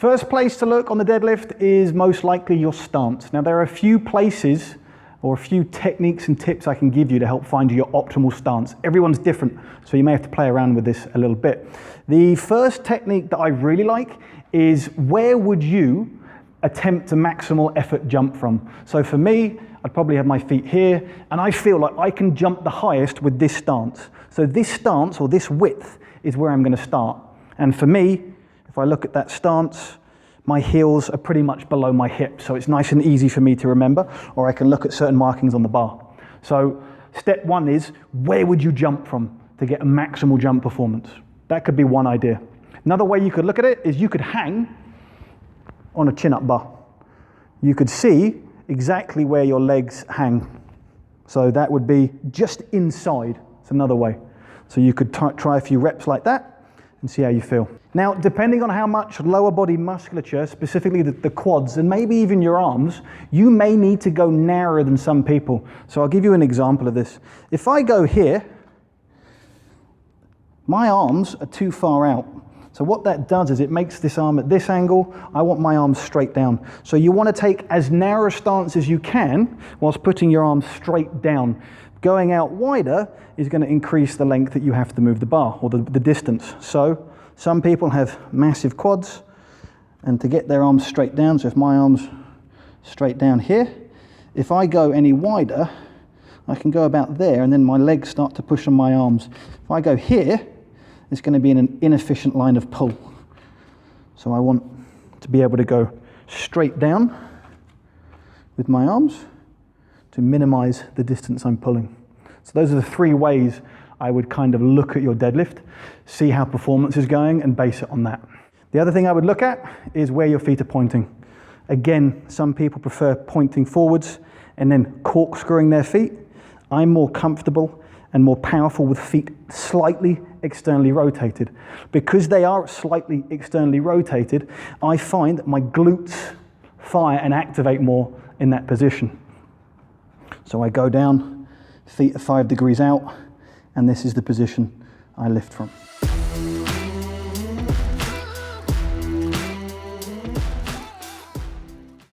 First place to look on the deadlift is most likely your stance. Now there are a few places or a few techniques and tips I can give you to help find your optimal stance. Everyone's different, so you may have to play around with this a little bit. The first technique that I really like is where would you attempt a maximal effort jump from? So for me, I'd probably have my feet here, and I feel like I can jump the highest with this stance. So this stance, or this width, is where I'm gonna start. And for me, if I look at that stance, my heels are pretty much below my hips, so it's nice and easy for me to remember, or I can look at certain markings on the bar. So step one is, where would you jump from to get a maximal jump performance? That could be one idea. Another way you could look at it is you could hang on a chin-up bar. You could see exactly where your legs hang. So that would be just inside. It's another way. So you could try a few reps like that and see how you feel. Now, depending on how much lower body musculature, specifically the quads, and maybe even your arms, you may need to go narrower than some people. So I'll give you an example of this. If I go here, my arms are too far out. So what that does is it makes this arm at this angle. I want my arms straight down. So you want to take as narrow a stance as you can whilst putting your arms straight down. Going out wider is going to increase the length that you have to move the bar, or the distance. So some people have massive quads, and to get their arms straight down, so if my arm's straight down here, if I go any wider, I can go about there, and then my legs start to push on my arms. If I go here, it's going to be in an inefficient line of pull. So I want to be able to go straight down with my arms to minimize the distance I'm pulling. So those are the three ways I would kind of look at your deadlift, see how performance is going, and base it on that. The other thing I would look at is where your feet are pointing. Again, some people prefer pointing forwards and then corkscrewing their feet. I'm more comfortable and more powerful with feet slightly externally rotated. Because they are slightly externally rotated, I find that my glutes fire and activate more in that position. So I go down, feet are 5 degrees out, and this is the position I lift from.